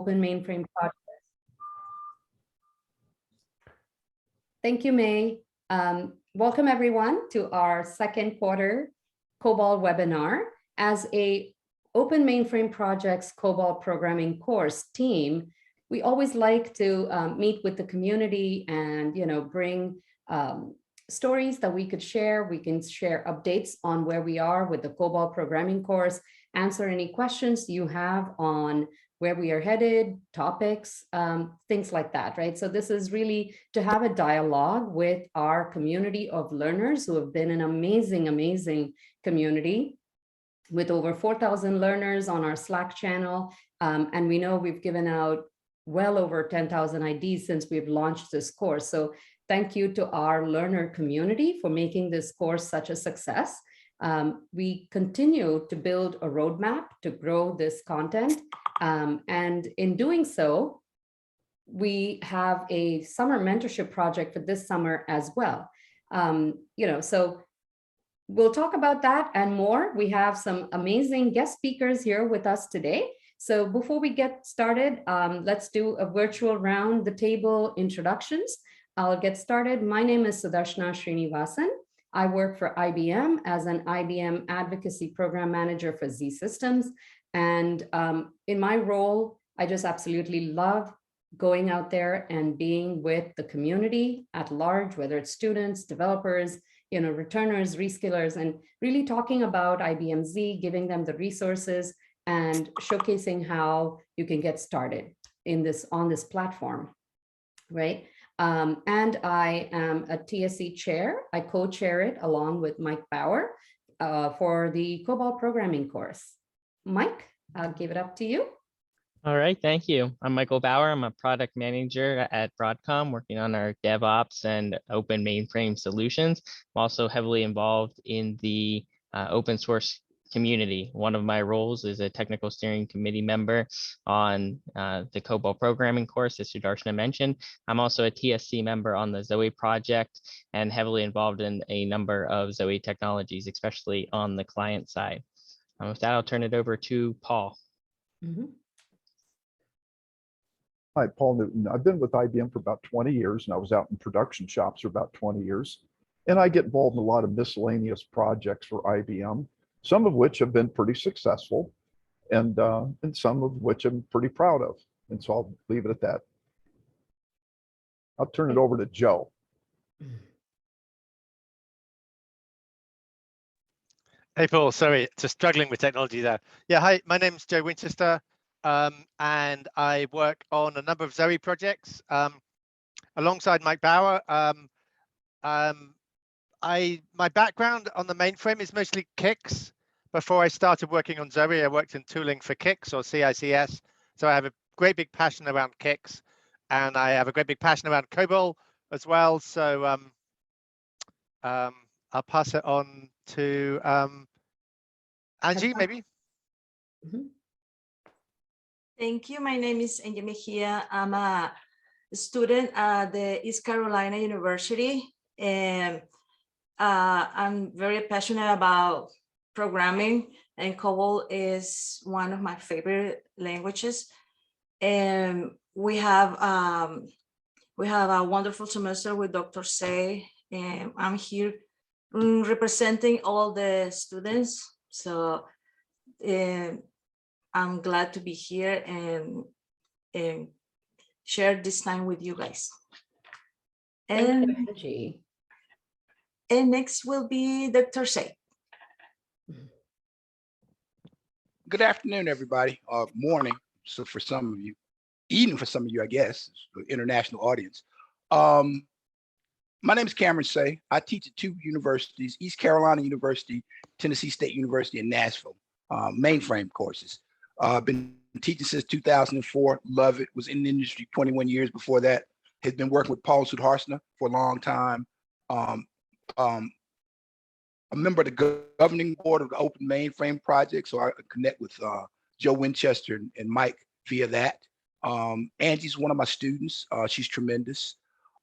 Open Mainframe project. Thank you, May. Welcome everyone to our second quarter COBOL webinar. As a Open Mainframe Projects COBOL programming course team, we always like to meet with the community and bring stories that we could share. We can share updates on where we are with the COBOL programming course, answer any questions you have on where we are headed, topics, things like that, right? So this is really to have a dialogue with our community of learners who have been an amazing, amazing community with over 4,000 learners on our Slack channel. And we know we've given out well over 10,000 IDs since we've launched this course. So thank you to our learner community for making this course such a success. We continue to build a roadmap to grow this content. And in doing so, we have a summer mentorship project for this summer as well. So we'll talk about that and more. We have some amazing guest speakers here with us today. So before we get started, let's do a virtual round the table introductions. I'll get started. My name is Sudarshana Srinivasan. I work for IBM as an IBM Advocacy Program Manager for Z Systems. And in my role, I just absolutely love going out there and being with the community at large, whether it's students, developers, returners, reskillers, and really talking about IBM Z, giving them the resources and showcasing how you can get started on this platform, right? And I am a TSC chair. I co-chair it along with Mike Bauer for the COBOL programming course. Mike, I'll give it up to you. All right, thank you. I'm Michael Bauer. I'm a product manager at Broadcom, working on our DevOps and open mainframe solutions. I'm also heavily involved in the open source community. One of my roles is a technical steering committee member on the COBOL programming course, as Sudarshana mentioned. I'm also a TSC member on the Zoe project and heavily involved in a number of Zoe technologies, especially on the client side. With that, I'll turn it over to Paul. Mm-hmm. Hi, Paul Newton. I've been with IBM for about 20 years, and I was out in production shops for about 20 years. And I get involved in a lot of miscellaneous projects for IBM, some of which have been pretty successful, and some of which I'm pretty proud of. And so I'll leave it at that. I'll turn it over to Joe. Hey, Paul, sorry, just struggling with technology there. Yeah, hi, my name's Joe Winchester, and I work on a number of Zoe projects alongside Mike Bauer. My background on the mainframe is mostly Kix. Before I started working on Zoe, I worked in tooling for Kix or CICS. So I have a great big passion around Kix, and I have a great big passion around COBOL as well. So I'll pass it on to Angie, maybe. Mm-hmm. Thank you. My name is Angie Mejia. I'm a student at the East Carolina University, and I'm very passionate about programming, and COBOL is one of my favorite languages. And we have a wonderful semester with Dr. Seay, and I'm here representing all the students. So I'm glad to be here and share this time with you guys. And next will be Dr. Seay. Good afternoon, everybody, or morning. So for some of you, evening for some of you, I guess, international audience. My name is Cameron Seay. I teach at two universities, East Carolina University, Tennessee State University in Nashville, mainframe courses. I've been teaching since 2004, love it, was in the industry 21 years before that, has been working with Paul Sudharsana for a long time. A member of the governing board of the Open Mainframe Project, so I connect with Joe Winchester and Mike via that. Angie's one of my students. She's tremendous.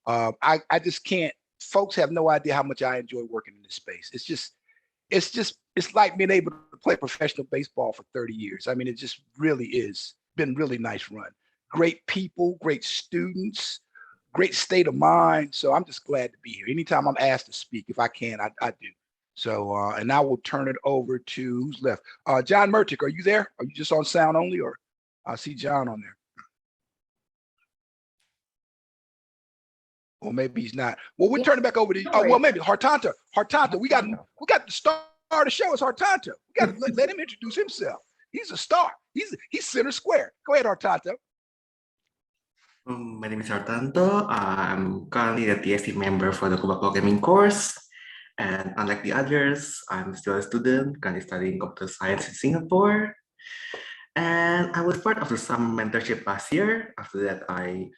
I just can't, folks have no idea how much I enjoy working in this space. It's like being able to play professional baseball for 30 years. I mean, it just really is been really nice run. great people, great students, great state of mind. So I'm just glad to be here. Anytime I'm asked to speak, if I can, I do. So, and I will turn it over to who's left. John Mertick, are you there? Are you just on sound only, or I see John on there? Or maybe he's not. Well, we'll turn it back over to you. Oh, well, maybe Hartanta. Hartanta, we got the star of the show is Hartanta. We got to let him introduce himself. He's a star. He's center square. Go ahead, Hartanta. My name is Artanto. I'm currently a TSC member for the COBOL programming course. And unlike the others, I'm still a student, currently studying computer science in Singapore. And I was part of the summer mentorship last year. After that, I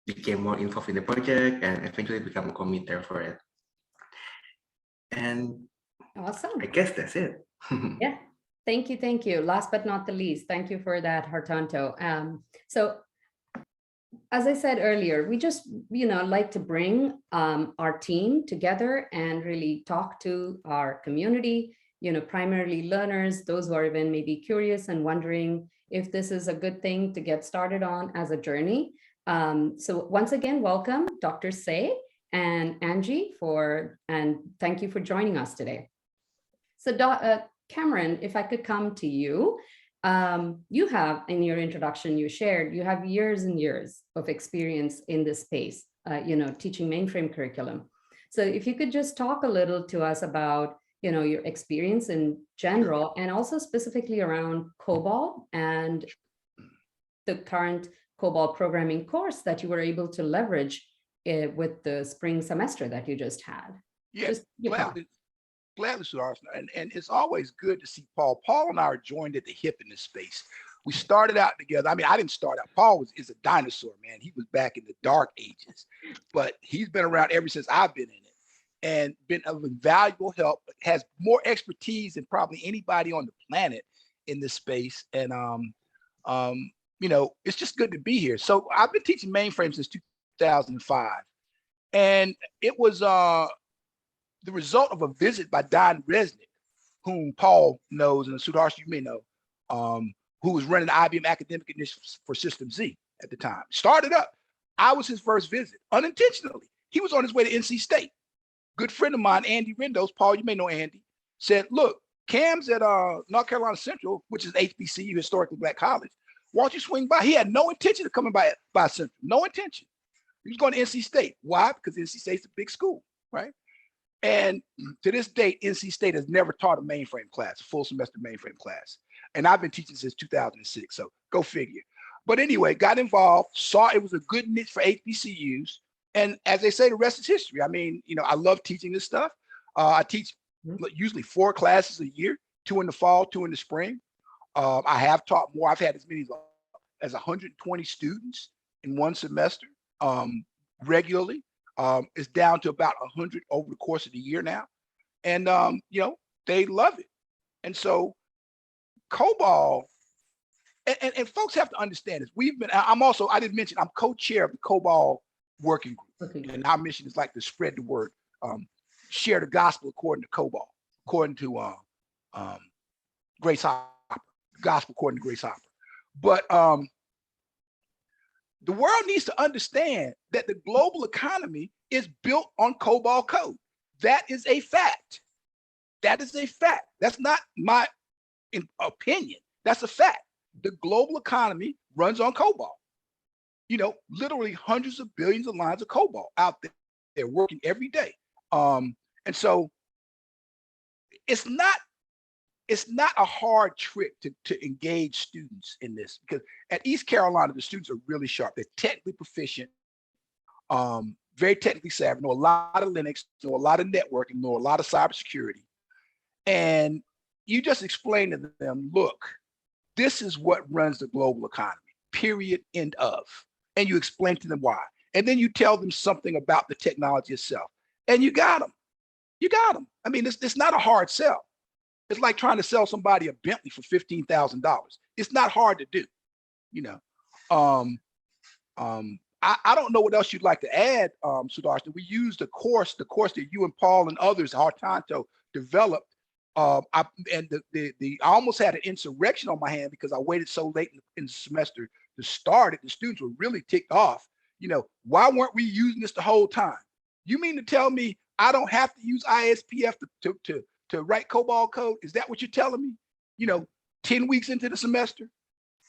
became more involved in the project and eventually become a committer for it. And Awesome. I guess that's it. Yeah. Thank you. Thank you. Last but not the least, thank you for that, Hartanto. So as I said earlier, we just, like to bring our team together and really talk to our community, primarily learners, those who are even maybe curious and wondering if this is a good thing to get started on as a journey. So once again, welcome Dr. Seay and Angie and thank you for joining us today. So Cameron, if I could come to you. You have, in your introduction, you shared, you have years and years of experience in this space, teaching mainframe curriculum. So if you could just talk a little to us about, your experience in general, and also specifically around COBOL and the current COBOL programming course that you were able to leverage with the spring semester that you just had. Yes, gladly, and it's always good to see Paul. Paul and I are joined at the hip in this space. We started out together. I mean, I didn't start out. Paul is a dinosaur, man. He was back in the dark ages, but he's been around ever since I've been in it and been of invaluable help, has more expertise than probably anybody on the planet in this space. And, it's just good to be here. So I've been teaching mainframe since 2005. And it was the result of a visit by Don Resnick, whom Paul knows, and Sudarsh, you may know, who was running the IBM academic initiative for System Z at the time. Started up. I was his first visit, unintentionally. He was on his way to NC State. Good friend of mine, Andy Rindos, Paul, you may know Andy, said, look, Cam's at North Carolina Central, which is HBCU, Historically Black College. Why don't you swing by? He had no intention of coming by Central, no intention. He was going to NC State. Why? Because NC State's a big school, right? And to this date, NC State has never taught a mainframe class, a full semester mainframe class. And I've been teaching since 2006, so go figure. But anyway, got involved, saw it was a good niche for HBCUs. And as they say, the rest is history. I mean, I love teaching this stuff. I teach usually 4 classes a year, 2 in the fall, 2 in the spring. I have taught more. I've had as many as 120 students in one semester regularly. It's down to about 100 over the course of the year now. And, they love it. And so COBOL, and folks have to understand this. I didn't mention, I'm co-chair of the COBOL working group. Okay. And our mission is like to spread the word, share the gospel according to COBOL, according to Grace Hopper, gospel according to Grace Hopper. But the world needs to understand that the global economy is built on COBOL code. That is a fact. That is a fact. That's not my opinion. That's a fact. The global economy runs on COBOL. Literally hundreds of billions of lines of COBOL out there. They're working every day. And so it's not a hard trick to engage students in this, because at East Carolina, the students are really sharp. They're technically proficient, very technically savvy, know a lot of Linux, know a lot of networking, know a lot of cybersecurity. And you just explain to them, look, this is what runs the global economy, period, end of. And you explain to them why. And then you tell them something about the technology itself. And you got them. You got them. I mean, it's not a hard sell. It's like trying to sell somebody a Bentley for $15,000. It's not hard to do, I don't know what else you'd like to add, Sudarshan. We used the course that you and Paul and others, Hartanto, developed. I almost had an insurrection on my hand because I waited so late in the semester to start it, the students were really ticked off. You know, why weren't we using this the whole time? You mean to tell me I don't have to use ISPF to write COBOL code? Is that what you're telling me? You know, 10 weeks into the semester?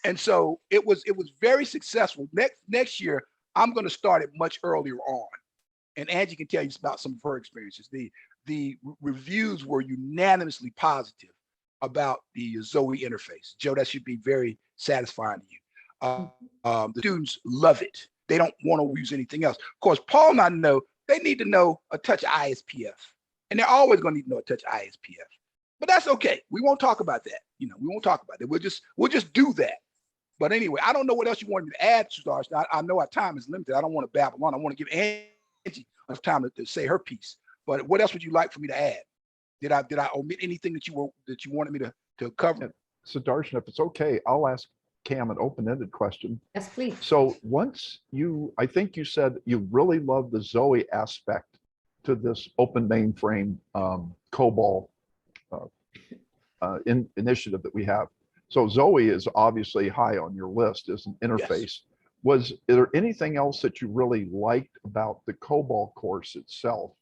And so it was very successful. Next year, I'm going to start it much earlier on. And Angie can tell you about some of her experiences. The reviews were unanimously positive about the Zoe interface. Joe, that should be very satisfying to you. The students love it. They don't want to use anything else. Of course, Paul and I know they need to know a touch of ISPF. And they're always going to need to know a touch of ISPF. But that's okay. We won't talk about that. You know, we won't talk about it. We'll just do that. But anyway, I don't know what else you wanted me to add, Sudarsh. I know our time is limited. I don't want to babble on. I want to give Angie enough time to say her piece. But what else would you like for me to add? Did I omit anything that you wanted me to cover? So Darshan, if it's okay, I'll ask Cam an open-ended question. Yes, please. So once I think you said you really love the Zoe aspect to this open mainframe COBOL initiative that we have. So Zoe is obviously high on your list as an interface. Yes. Was there anything else that you really liked about the COBOL course itself?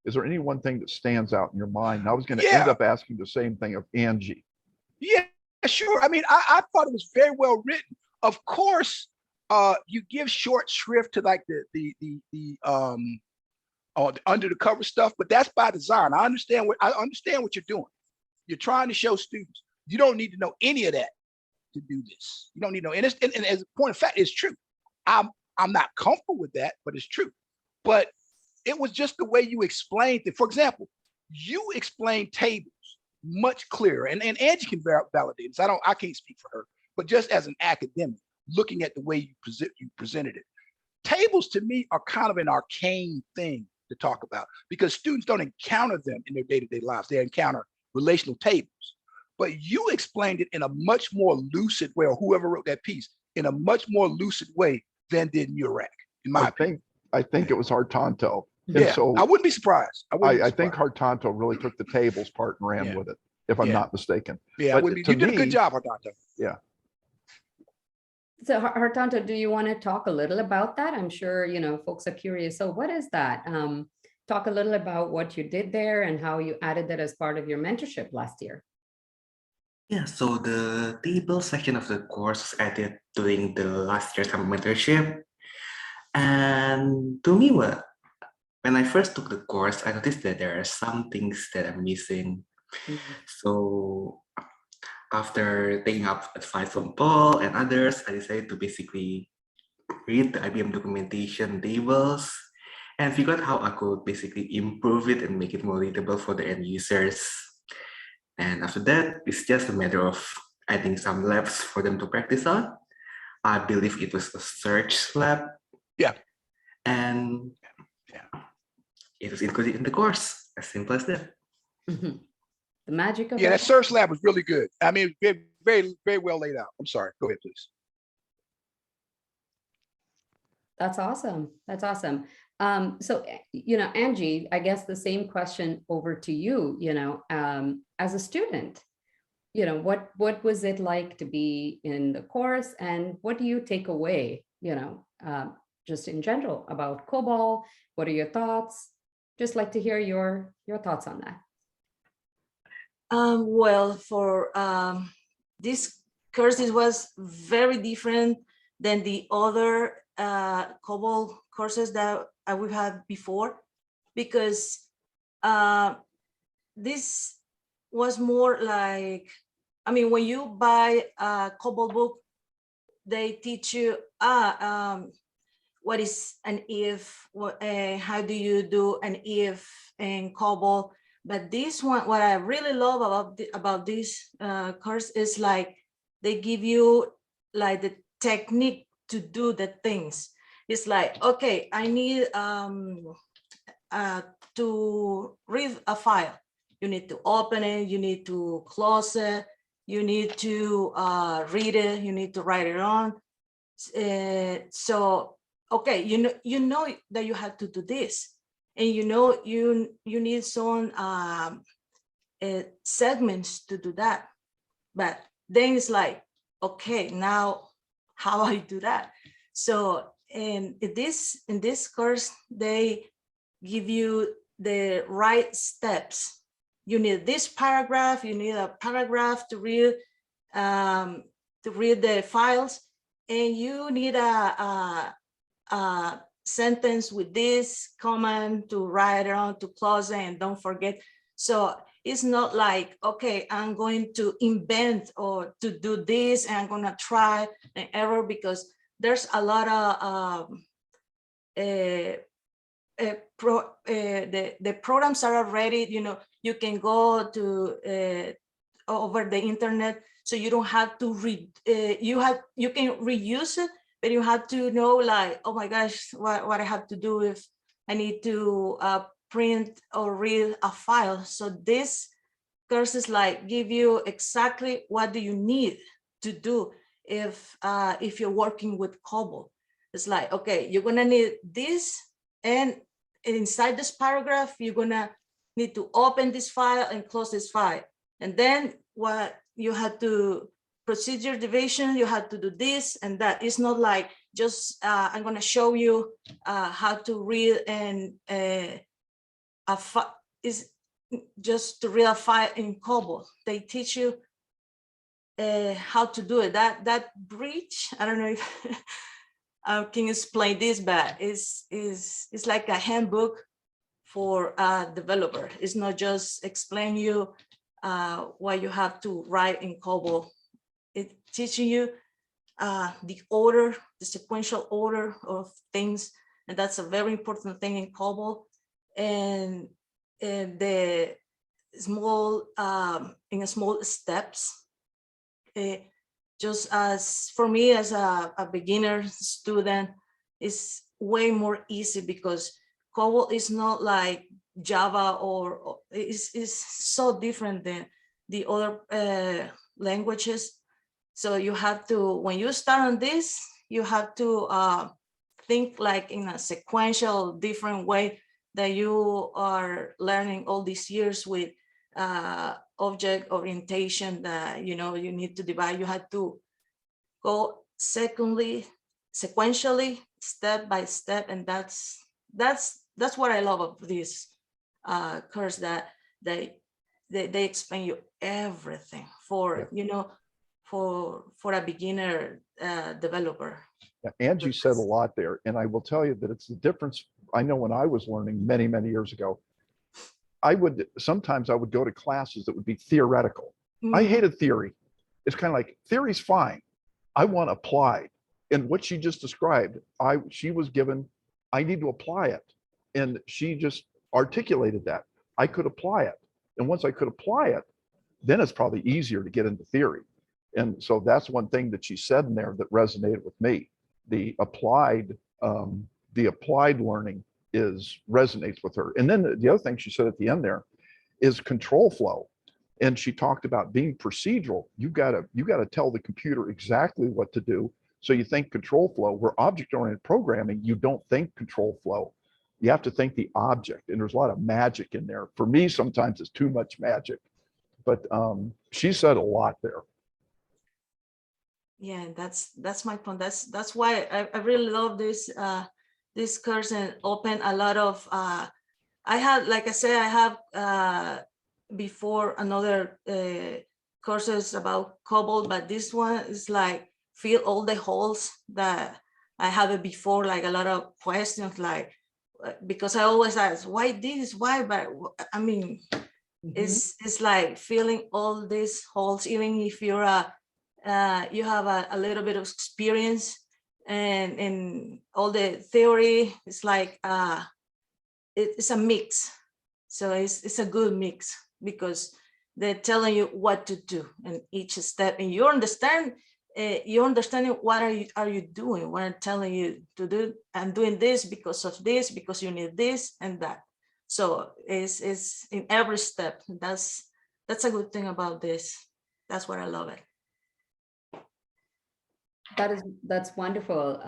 Is there any one thing that stands out in your mind? And I was going to end up asking the same thing of Angie. Yeah, sure. I mean, I thought it was very well written. Of course, you give short shrift to like the under the cover stuff, but that's by design. I understand what you're doing. You're trying to show students you don't need to know any of that to do this. You don't need to know. And as a point of fact, it's true. I'm not comfortable with that, but it's true. But it was just the way you explained it. For example, you explained tables much clearer, and Angie can validate this. I can't speak for her, but just as an academic, looking at the way you presented it, tables to me are kind of an arcane thing to talk about because students don't encounter them in their day-to-day lives. They encounter relational tables, but you explained it in a much more lucid way, or whoever wrote that piece in a much more lucid way than did Murak, in my opinion. I think it was Hartanto. Yeah, so I wouldn't be surprised. I think Hartanto really took the tables part and ran with it, if I'm not mistaken. Yeah, you did a good job, Hartanto. Yeah. So Hartanto, do you want to talk a little about that? I'm sure, folks are curious. So what is that? Talk a little about what you did there and how you added that as part of your mentorship last year. Yeah, so the table section of the course was added during the last year's summer mentorship. And to me, when I first took the course, I noticed that there are some things that I'm missing. Mm-hmm. So after taking up advice from Paul and others, I decided to basically read the IBM documentation tables and figure out how I could basically improve it and make it more readable for the end users. And after that, it's just a matter of adding some labs for them to practice on. I believe it was a search lab. Yeah. And it was included in the course, as simple as that. Mm-hmm. The magic of that search lab was really good. I mean, very, very, very well laid out. I'm sorry. Go ahead, please. That's awesome. That's awesome. So, Angie, I guess the same question over to you, as a student, what was it like to be in the course and what do you take away, just in general about COBOL? What are your thoughts? Just like to hear your thoughts on that. Well, for this course, it was very different than the other COBOL courses that we've had before, because this was more like, when you buy a COBOL book, they teach you what is an if, how do you do an if in COBOL. But this one, what I really love about this course is like they give you like the technique to do the things. It's like, okay, I need to read a file. You need to open it, you need to close it, you need to read it, you need to write it on. So, okay, you know that you have to do this. And you need some segments to do that. But then it's like, okay, now how I do that. So in this course, they give you the right steps. You need this paragraph, you need a paragraph to read the files, and you need a sentence with this command to write on, to close it, and don't forget. So it's not like, okay, I'm going to invent or to do this, and I'm gonna try and error, because there's a lot of the programs are already, you can go to over the internet, so you don't have to read. You can reuse it, but you have to know, like, oh my gosh, what I have to do if I need to print or read a file. So this courses like give you exactly what do you need to do if you're working with COBOL. It's like, okay, you're gonna need this, and inside this paragraph, you're gonna need to open this file and close this file. And then what you have to procedure division, you have to do this and that. It's not like just I'm gonna show you how to read and is just to read a file in COBOL. They teach you how to do it. That bridge, I don't know if I can explain this, but it's like a handbook for a developer. It's not just explain you what you have to write in COBOL. It's teaching you the order, the sequential order of things, and that's a very important thing in COBOL. And the small in small steps. Just as for me as a beginner student, it's way more easy because COBOL is not like Java or is so different than the other languages. So you have to, when you start on this, you have to think like in a sequential different way that you are learning all these years with object orientation that you need to divide. You have to go sequentially, step by step, and that's what I love of this course, that they explain you everything for for a beginner developer. Yeah, Angie said a lot there, and I will tell you that it's the difference. I know when I was learning many years ago, sometimes I would go to classes that would be theoretical. I hated theory. It's kind of like, theory's fine. I want applied. And what she just described, she was given, I need to apply it. And she just articulated that. I could apply it. And once I could apply it, then it's probably easier to get into theory. And so that's one thing that she said in there that resonated with me. The applied learning resonates with her. And then the other thing she said at the end there is control flow. And she talked about being procedural. You gotta tell the computer exactly what to do. So you think control flow. Where object-oriented programming, you don't think control flow. You have to think the object, and there's a lot of magic in there. For me, sometimes it's too much magic, but she said a lot there. Yeah, that's my point. That's why I really love this course and open a lot of I had, like I said, I have before another courses about COBOL, but this one is like fill all the holes that I have it before, like a lot of questions, like because I always ask why this, why, but I mean it's like filling all these holes, even if you're you have a little bit of experience and all the theory. It's like it's a mix. So it's a good mix because they're telling you what to do in each step, and you understand. You're understanding what are you doing? What I'm telling you to do. I'm doing this because of this, because you need this and that. So it's in every step. That's a good thing about this. That's what I love it. That's wonderful,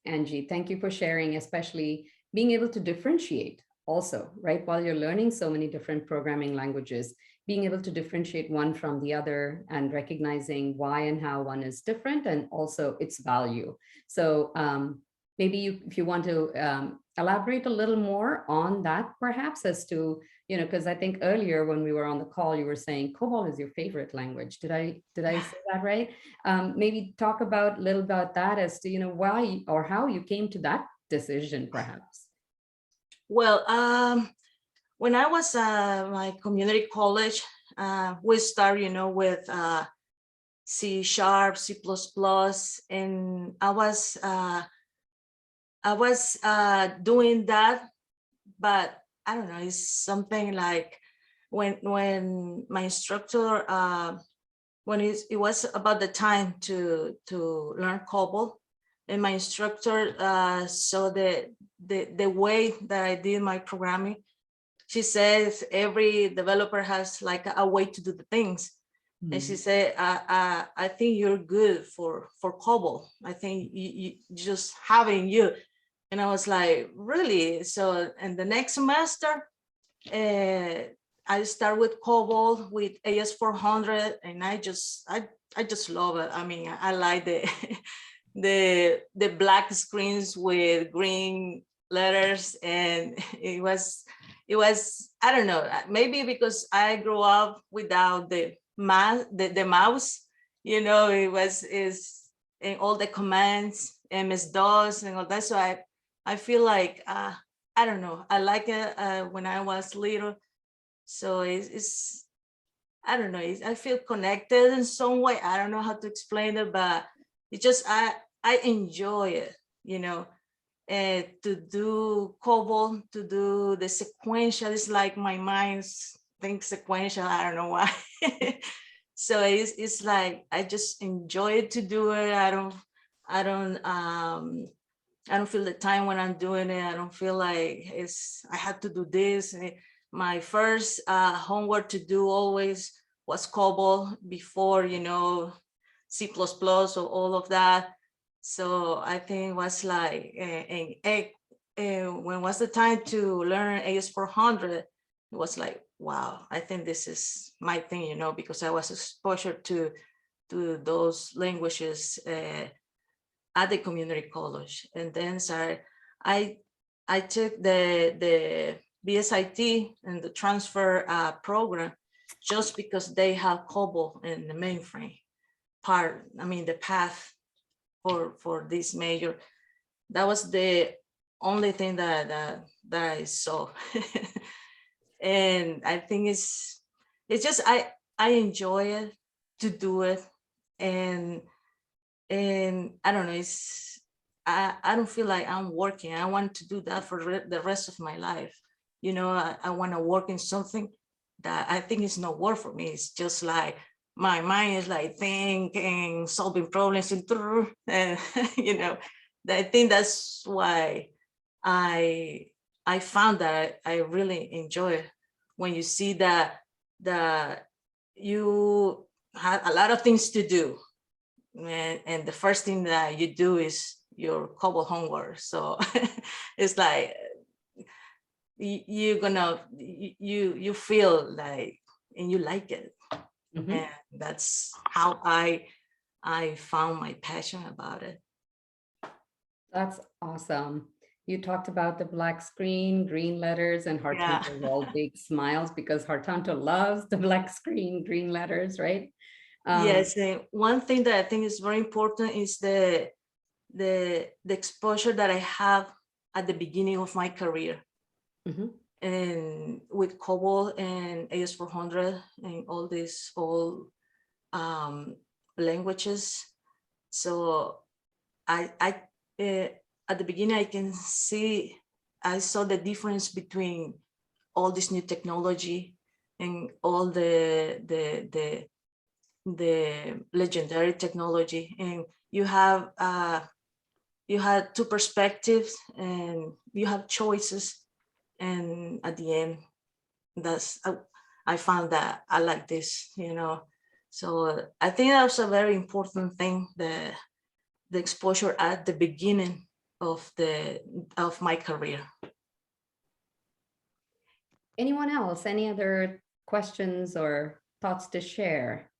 Angie. Thank you for sharing, especially being able to differentiate also, right? While you're learning so many different programming languages, being able to differentiate one from the other and recognizing why and how one is different and also its value. So maybe if you want to elaborate a little more on that, perhaps as to, because I think earlier when we were on the call, you were saying COBOL is your favorite language. Did I say that right? Maybe talk a little about that as to, why or how you came to that decision, perhaps. Well, when I was my community college, we start, with C#, C++, and I was doing that, but I don't know, it's something like when my instructor, when it was about the time to learn COBOL, and my instructor saw the way that I did my programming. She says every developer has like a way to do the things. And she said, I think you're good for COBOL. I think you just having you. And I was like, really? So in the next semester, I start with COBOL with AS400, and I just love it. I mean, I like the black screens with green letters, and it was, I don't know, maybe because I grew up without the mouse, is in all the commands, MS-DOS and all that. So I feel like, I don't know, I like it when I was little. So it's I don't know, I feel connected in some way. I don't know how to explain it, but it just, I enjoy it, to do COBOL, to do the sequential. It's like my mind's think sequential. I don't know why. So it's like, I just enjoy it to do it. I don't feel the time when I'm doing it. I don't feel like I have to do this. My first homework to do always was COBOL before, C++ or all of that. So I think it was like, when was the time to learn AS400, it was like, wow, I think this is my thing, because I was exposed to those languages at the community college. And then so I took the BSIT and the transfer program just because they have COBOL in the mainframe part. I mean, the path for this major. That was the only thing that I saw. And I think it's just, I enjoy it to do it. And I don't know, I don't feel like I'm working. I want to do that for the rest of my life. I want to work in something that I think is no work for me. It's just like my mind is like thinking, solving problems, and I think that's why I found that I really enjoy it. When you see that you have a lot of things to do, and the first thing that you do is your COBOL homework. So it's like you feel like, and you like it. Mm-hmm. And that's how I found my passion about it. That's awesome. You talked about the black screen, green letters, and Hartanto all big smiles because Hartanto loves the black screen, green letters, right? Yes, one thing that I think is very important is the exposure that I have at the beginning of my career. Mm-hmm. And with COBOL and AS400 and all these old languages. So I at the beginning, I saw the difference between all this new technology and all the legendary technology. And you have two perspectives, and you have choices. And at the end, I found that I like this, So I think that's a very important thing, the exposure at the beginning of my career. Anyone else? Any other questions or thoughts to share?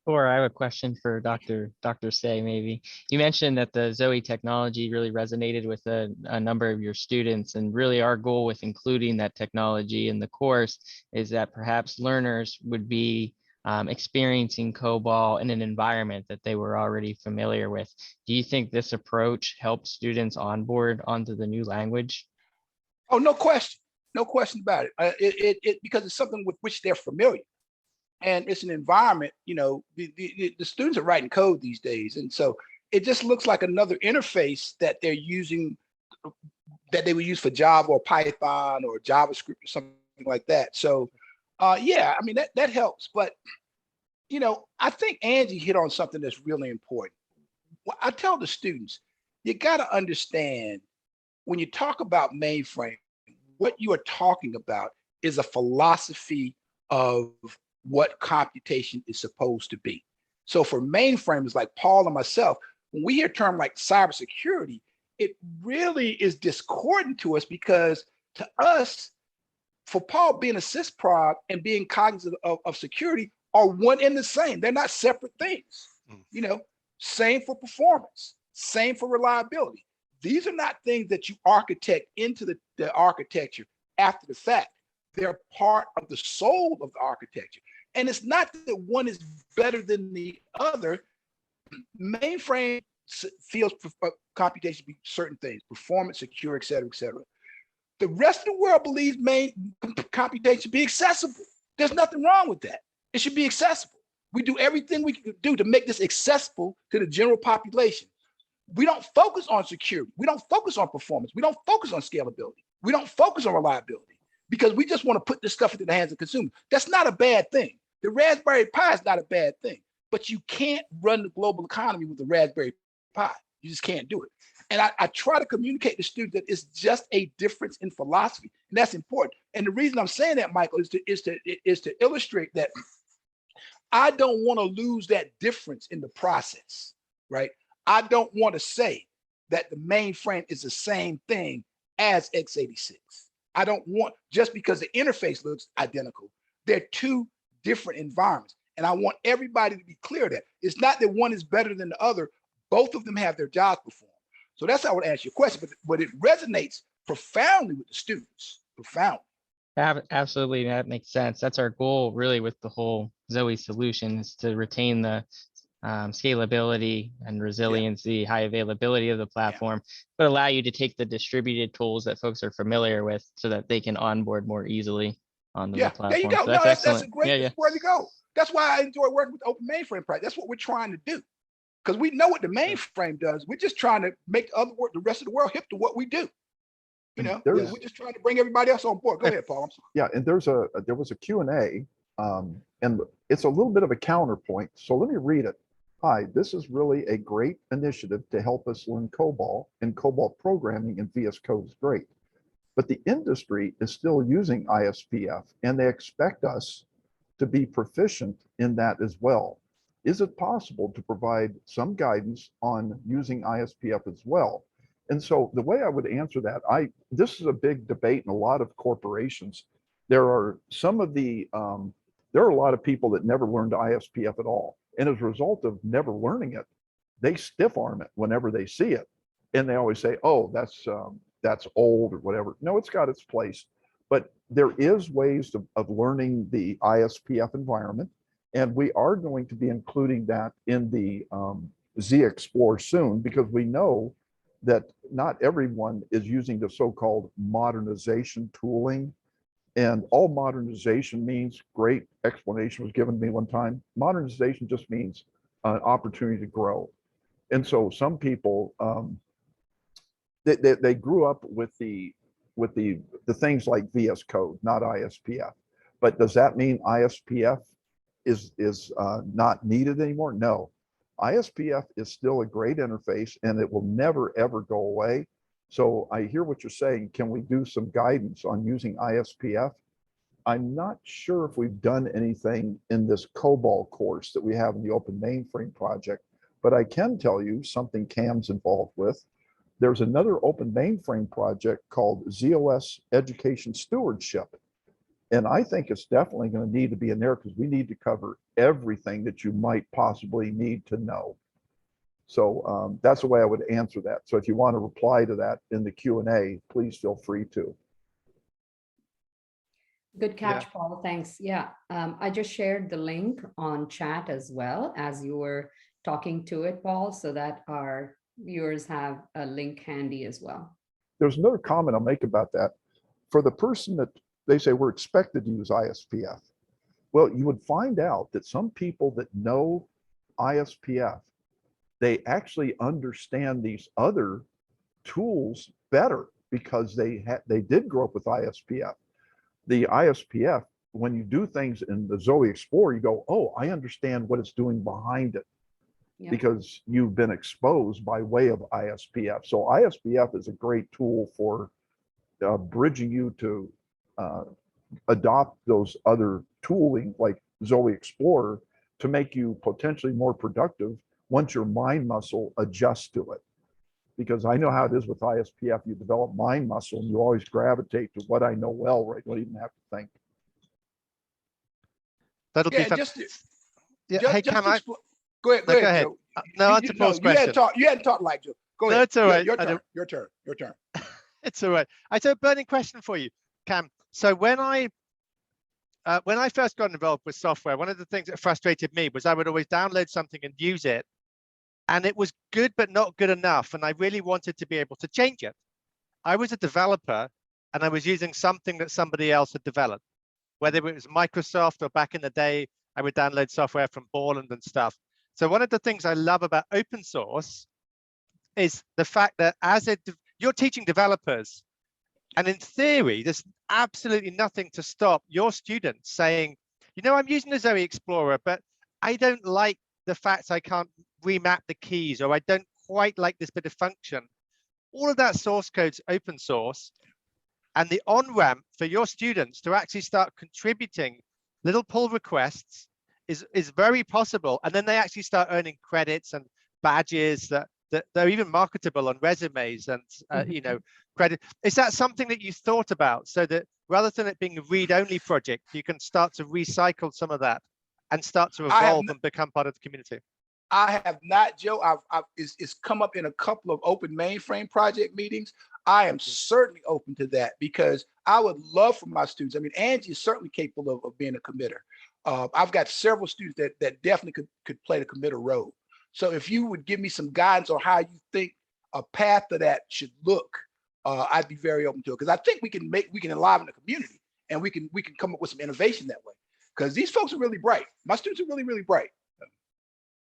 Or I have a question for Dr. Seay, maybe. You mentioned that the Zoe technology really resonated with a number of your students, and really our goal with including that technology in the course is that perhaps learners would be experiencing COBOL in an environment that they were already familiar with. Do you think this approach helps students onboard onto the new language? Oh, no question about it. Because it's something with which they're familiar. And it's an environment, you know, the students are writing code these days. And so it just looks like another interface that they're using, that they would use for Java or Python or JavaScript or something like that. So yeah, I mean, that helps. But, you know, I think Angie hit on something that's really important. I tell the students, you got to understand when you talk about mainframe, what you are talking about is a philosophy of what computation is supposed to be. So for mainframes like Paul and myself, when we hear a term like cybersecurity, it really is discordant to us, because to us, for Paul, being a sysprod and being cognizant of security are one and the same. They're not separate things. You know, same for performance, same for reliability. These are not things that you architect into the architecture after the fact. They're part of the soul of the architecture. And it's not that one is better than the other. Mainframe feels computation to be certain things, performance, secure, et cetera, et cetera. The rest of the world believes computation should be accessible. There's nothing wrong with that. It should be accessible. We do everything we can do to make this accessible to the general population. We don't focus on security. We don't focus on performance. We don't focus on scalability. We don't focus on reliability, because we just want to put this stuff into the hands of consumers. That's not a bad thing. The Raspberry Pi is not a bad thing, but you can't run the global economy with the Raspberry Pi. You just can't do it. And I try to communicate to students that it's just a difference in philosophy, and that's important. And the reason I'm saying that, Michael, is to illustrate that I don't want to lose that difference in the process, right? I don't want to say that the mainframe is the same thing as x86. I don't want, just because the interface looks identical, they're two different environments. And I want everybody to be clear that it's not that one is better than the other. Both of them have their jobs performed. So that's how I would answer your question, but it resonates profoundly with the students, profoundly. Absolutely, that makes sense. That's our goal really with the whole Zoe solution, is to retain the scalability and resiliency, high availability of the platform, but allow you to take the distributed tools that folks are familiar with so that they can onboard more easily onto the platform. There you go. So that's That's a great where to go. That's why I enjoy working with the Open Mainframe project. That's what we're trying to do, because we know what the mainframe does. We're just trying to make the rest of the world hip to what we do. You know, we're just trying to bring everybody else on board. Go ahead, Paul. I'm sorry. Yeah, and there was a Q&A, and it's a little bit of a counterpoint. So let me read it. Hi, this is really a great initiative to help us learn COBOL, and COBOL programming in VS Code is great. But the industry is still using ISPF, and they expect us to be proficient in that as well. Is it possible to provide some guidance on using ISPF as well? And so the way I would answer that, this is a big debate in a lot of corporations. There are there are a lot of people that never learned ISPF at all. And as a result of never learning it, they stiff arm it whenever they see it. And they always say, oh, that's old or whatever. No, it's got its place. But there is ways of learning the ISPF environment. And we are going to be including that in the Z Explore soon, because we know that not everyone is using the so-called modernization tooling. And all modernization means, great explanation was given to me one time, modernization just means an opportunity to grow. And so some people, they grew up with the things like VS Code, not ISPF. But does that mean ISPF is not needed anymore? No. ISPF is still a great interface, and it will never, ever go away. So I hear what you're saying. Can we do some guidance on using ISPF? I'm not sure if we've done anything in this COBOL course that we have in the Open Mainframe project, but I can tell you something CAM's involved with. There's another Open Mainframe project called ZOS Education Stewardship. And I think it's definitely going to need to be in there because we need to cover everything that you might possibly need to know. So that's the way I would answer that. So if you want to reply to that in the Q&A, please feel free to. Good catch, Paul. Thanks. Yeah, I just shared the link on chat as well as you were talking to it, Paul, so that our viewers have a link handy as well. There's another comment I'll make about that. For the person that they say we're expected to use ISPF, well, you would find out that some people that know ISPF, they actually understand these other tools better because they did grow up with ISPF. The ISPF, when you do things in the Zoe Explorer, you go, oh, I understand what it's doing behind it. Yeah. Because you've been exposed by way of ISPF. So ISPF is a great tool for bridging you to adopt those other tooling like Zoe Explorer to make you potentially more productive once your mind muscle adjusts to it. Because I know how it is with ISPF, you develop mind muscle and you always gravitate to what I know well, right? You don't even have to think. That'll be hey, Cam, go ahead, Joe. No, answer Paul's question. You hadn't talked like Joe. Go ahead. That's all right. Your turn. It's all right. I have a burning question for you, Cam. So when I first got involved with software, one of the things that frustrated me was I would always download something and use it, and it was good but not good enough, and I really wanted to be able to change it. I was a developer, and I was using something that somebody else had developed, whether it was Microsoft or back in the day, I would download software from Borland and stuff. So one of the things I love about open source is the fact that you're teaching developers, and in theory, there's absolutely nothing to stop your students saying, you know, I'm using the Zoe Explorer, but I don't like the fact I can't remap the keys, or I don't quite like this bit of function. All of that source code's open source, and the on-ramp for your students to actually start contributing little pull requests is very possible. And then they actually start earning credits and badges that they're even marketable on resumes and you know, credit. Is that something that you thought about, so that rather than it being a read-only project, you can start to recycle some of that and start to evolve and become part of the community? I have not, Joe. It's come up in a couple of open mainframe project meetings. I am certainly open to that because I would love for my students. I mean, Angie is certainly capable of being a committer. I've got several students that definitely could play the committer role. So if you would give me some guidance on how you think a path to that should look, I'd be very open to it, because I think we can enliven the community, and we can come up with some innovation that way. Because these folks are really bright. My students are really, really bright.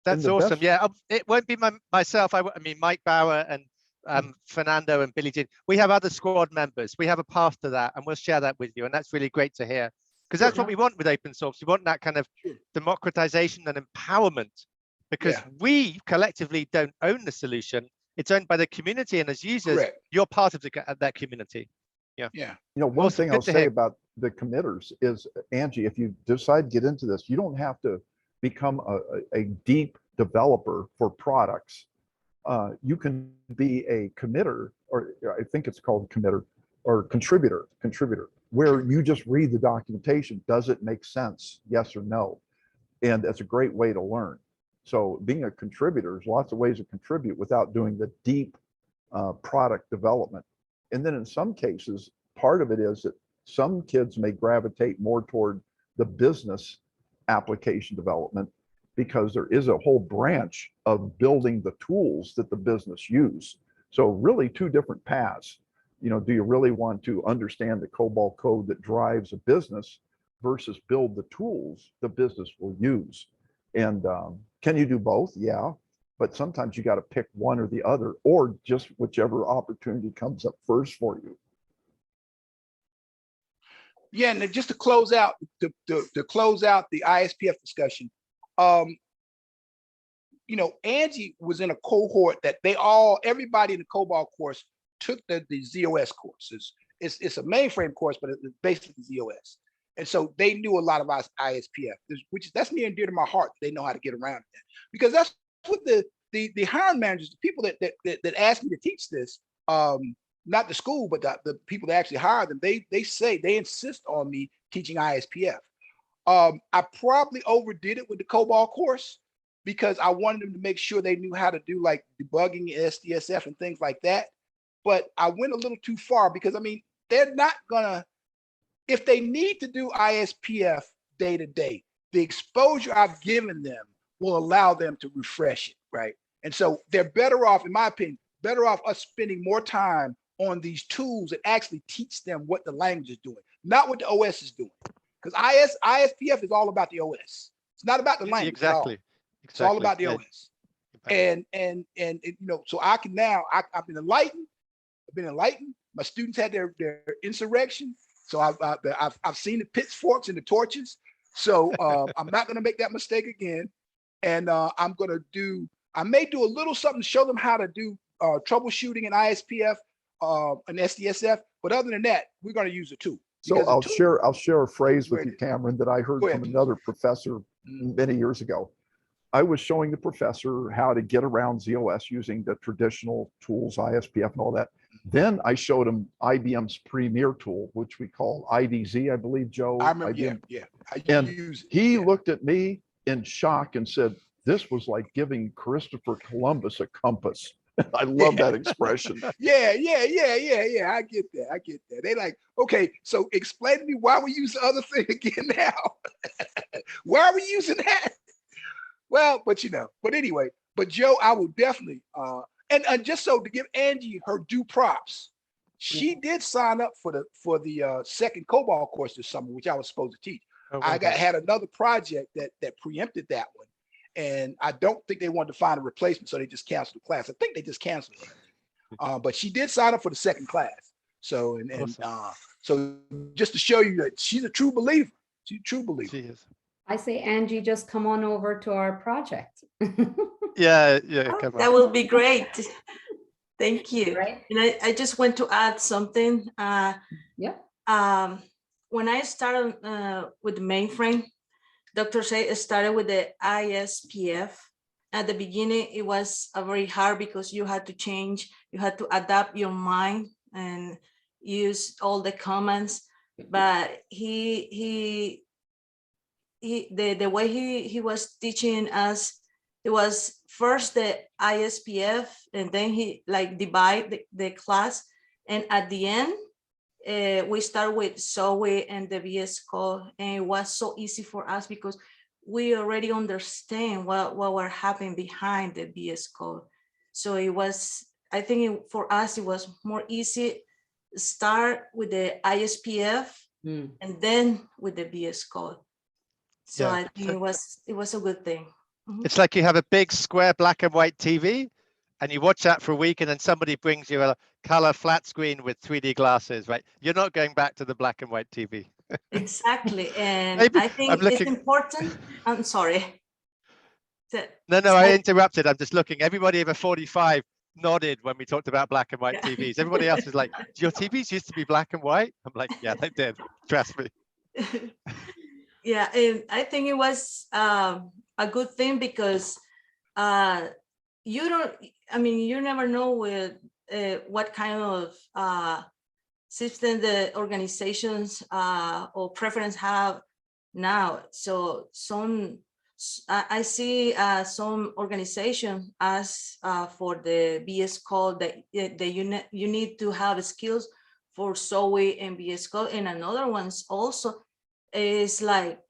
That's awesome. Yeah, it won't be myself. I mean, Mike Bauer and Fernando and Billy Jean. We have other squad members. We have a path to that, and we'll share that with you. And that's really great to hear, because that's what we want with open source. We want that kind of democratization and empowerment, because we collectively don't own the solution. It's owned by the community, and as users, you're part of that community. Yeah. You know, one thing I'll say about the committers is, Angie, if you decide to get into this, you don't have to become a deep developer for products. You can be a committer, or I think it's called committer, or contributor, where you just read the documentation. Does it make sense? Yes or no? And that's a great way to learn. So being a contributor, there's lots of ways to contribute without doing the deep product development. And then in some cases, part of it is that some kids may gravitate more toward the business application development, because there is a whole branch of building the tools that the business use. So really two different paths. You know, do you really want to understand the COBOL code that drives a business versus build the tools the business will use? And can you do both? Yeah, but sometimes you got to pick one or the other, or just whichever opportunity comes up first for you. Yeah, and just to close out the ISPF discussion, you know, Angie was in a cohort that everybody in the COBOL course took the ZOS course. It's a mainframe course, but it's basically ZOS. And so they knew a lot about ISPF, that's near and dear to my heart. They know how to get around that, because that's what the hiring managers, the people that asked me to teach this, not the school, but the people that actually hire them, they say they insist on me teaching ISPF. I probably overdid it with the COBOL course because I wanted them to make sure they knew how to do like debugging SDSF and things like that. But I went a little too far because I mean, they're not gonna, if they need to do ISPF day to day, the exposure I've given them will allow them to refresh it, right? And so they're better off, in my opinion, better off us spending more time on these tools that actually teach them what the language is doing, not what the OS is doing. Because ISPF is all about the OS. It's not about the language. Exactly. It's all about the Yeah. OS. And you know, so I can now, I've been enlightened. My students had their insurrection. So I've seen the pitchforks and the torches. So I'm not going to make that mistake again. And I may do a little something to show them how to do troubleshooting in ISPF and SDSF. But other than that, we're going to use the tool. So I'll share a phrase with you, Cameron, that I heard from another professor many years ago. I was showing the professor how to get around ZOS using the traditional tools, ISPF and all that. Then I showed him IBM's premier tool, which we call IDZ, I believe, Joe. I remember, IBM. yeah. And he looked at me in shock and said, this was like giving Christopher Columbus a compass. I love that expression. Yeah. I get that. They like, okay, so explain to me why we use the other thing again now. Why are we using that? Well, but you know, but anyway, but Joe, I will definitely, and just so to give Angie her due props, she did sign up for the second COBOL course this summer, which I was supposed to teach. Had another project that preempted that one. And I don't think they wanted to find a replacement, so they just canceled the class. I think they just canceled it. But she did sign up for the second class. So awesome. So just to show you that she's a true believer. She's a true believer. She is. I say, Angie, just come on over to our project. Yeah, oh, that will be great. Thank you. Right. And I just want to add something. When I started with the mainframe, Dr. Seay started with the ISPF. At the beginning, it was very hard because you had to change, you had to adapt your mind and use all the commands. But the way he was teaching us, it was first the ISPF, and then he like divide the class, and at the end we start with Seay and the VS Code, and it was so easy for us because we already understand what were happening behind the VS Code. So it was, I think for us it was more easy start with the ISPF and then with the VS Code. So I think it was a good thing. It's like you have a big square black and white TV and you watch that for a week and then somebody brings you a color flat screen with 3D glasses, right? You're not going back to the black and white TV. Exactly. And I think it's important. I'm sorry. No, I interrupted. I'm just looking. Everybody over 45 nodded when we talked about black and white TVs. Everybody else is like, your TVs used to be black and white? I'm like, yeah, they did. Trust me. Yeah, and I think it was a good thing because you never know what kind of system the organizations or preference have now. So I see some organization ask for the VS Code that you need to have skills for Seay and VS Code, and another ones also is like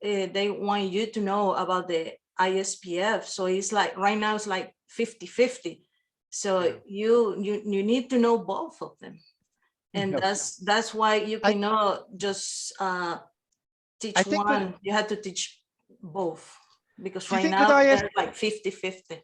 they want you to know about the ISPF. So it's like right now it's like 50-50. So you need to know both of them, and that's why you cannot just teach one. You have to teach both because right now they're like 50-50.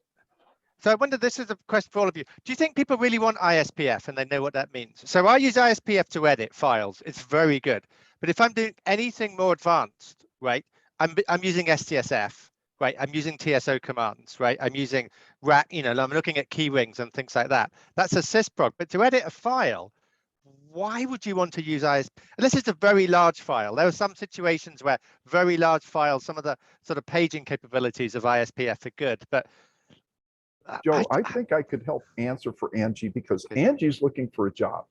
So I wonder, this is a question for all of you. Do you think people really want ISPF and they know what that means? So I use ISPF to edit files. It's very good. But if I'm doing anything more advanced, right, I'm using STSF, right? I'm using TSO commands, right? I'm using rack, I'm looking at key rings and things like that. That's a sysprog. But to edit a file, why would you want to use ISPF? Unless it's a very large file. There are some situations where very large files, some of the sort of paging capabilities of ISPF are good, but Joe, I think I could help answer for Angie because Okay. Angie's looking for a job.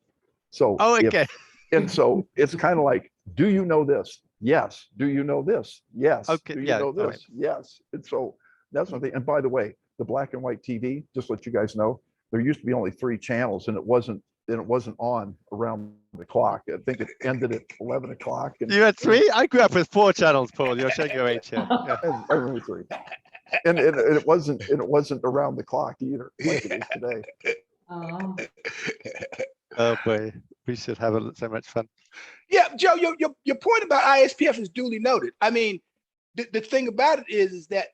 So Oh, if, okay. and so it's kind of like, do you know this? Yes. Do you know this? Yes. Okay, Do you yeah, know all right. this? Yes. And so that's one thing. And by the way, the black and white TV, just let you guys know, there used to be only 3 channels and it wasn't on around the clock. I think it ended at 11 o'clock. And You had 3? I grew up with 4 channels, Paul. You're showing your age here. Yeah. I remember 3. And it wasn't around the clock either, like it is today. Oh. Oh boy, we should have so much fun. Yeah, Joe, your point about ISPF is duly noted. I mean, the thing about it is that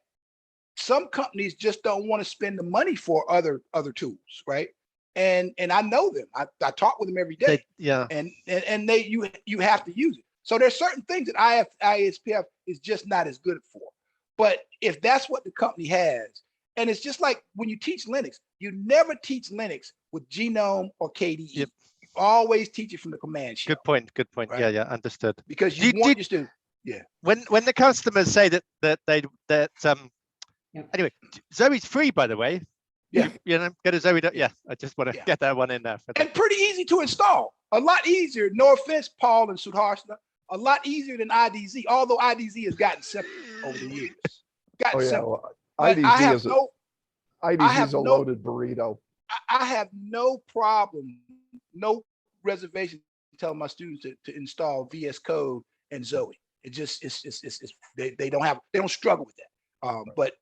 some companies just don't want to spend the money for other tools, right? And I know them. I talk with them every day. Yeah. And they you have to use it. So there's certain things that ISPF is just not as good for. But if that's what the company has, and it's just like when you teach Linux, you never teach Linux with Genome or KDE. Yep. You always teach it from the command shell. Good point. Good point. Right. Yeah, yeah, understood. Because you want your students. Yeah. When the customers say that Yep. anyway, Zoe's free, by the way. Yeah. You know, go to Zoe. Yeah, I just want to Yeah. get that one in there. And pretty easy to install. A lot easier. No offense, Paul and Sudharsana. A lot easier than IDZ, although IDZ has gotten simple over the years. Oh yeah, simple. well, But IDZ is a no- loaded burrito. I have no problem, no reservation telling my students to install VS Code and Zoe. It just they don't struggle with that. But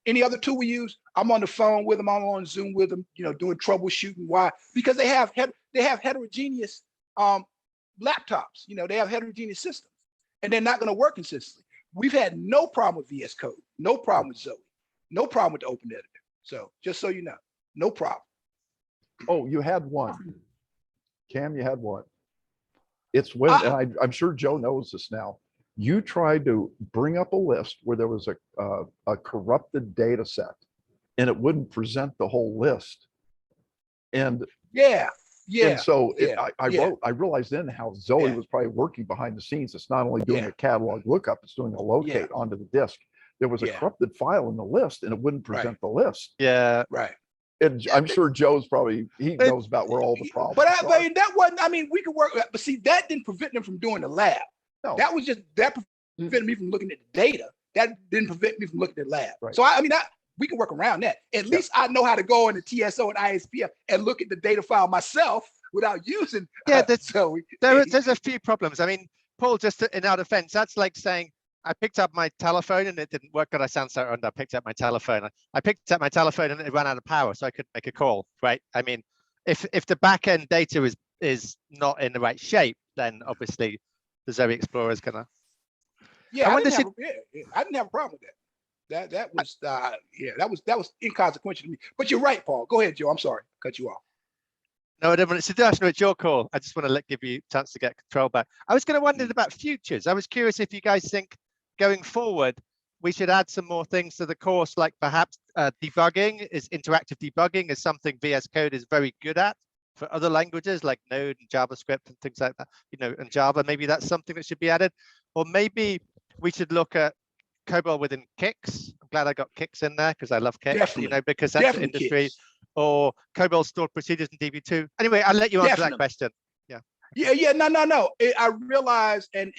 any other tool we use, I'm on the phone with them, I'm on Zoom with them, doing troubleshooting. Why? Because they have heterogeneous laptops. They have heterogeneous systems, and they're not going to work consistently. We've had no problem with VS Code, no problem with Zoe, no problem with the Open Editor. So just so you know, no problem. Oh, you had one. Cam, you had one. It's when, and I'm sure Joe knows this now. You tried to bring up a list where there was a corrupted data set and it wouldn't present the whole list. And Yeah. and so yeah. I realized then how Zoe Yeah. was probably working behind the scenes. It's not only doing Yeah. a catalog lookup, it's doing a locate onto the disk. There was a Yeah. corrupted file in the list and it wouldn't present the list. Yeah. Right. And I'm sure Joe's probably, he knows about where all the problems But are. that wasn't, I mean, we could work, but see, that didn't prevent them from doing the lab. No. That was just, that prevented me from looking at the data. That didn't prevent me from looking at the lab. Right. So we can work around that. At least I know how to go into TSO and ISPF and look at the data file myself without using. There's a few problems. I mean, Paul, just in our defense, that's like saying, I picked up my telephone and it didn't work. God, I sound so under. I picked up my telephone. I picked up my telephone and it ran out of power, so I couldn't make a call. Right? I mean, if the back end data is not in the right shape, then obviously the Zoe Explorer is gonna. Yeah, I didn't have a problem with that. That was inconsequential to me. But you're right, Paul. Go ahead, Joe. I'm sorry, cut you off. No, I don't want to. Sudarshan, it's your call. I just want to give you a chance to get control back. I was going to wonder about futures. I was curious if you guys think going forward, we should add some more things to the course, like perhaps interactive debugging is something VS Code is very good at for other languages like Node and JavaScript and things like that, and Java. Maybe that's something that should be added. Or maybe we should look at COBOL within Kix. I'm glad I got Kix in there because I love Kix, Definitely. because that's the industry. Kix. Or COBOL stored procedures in DB2. Anyway, I'll let you answer that question. Yeah. Yeah. No. I realize, and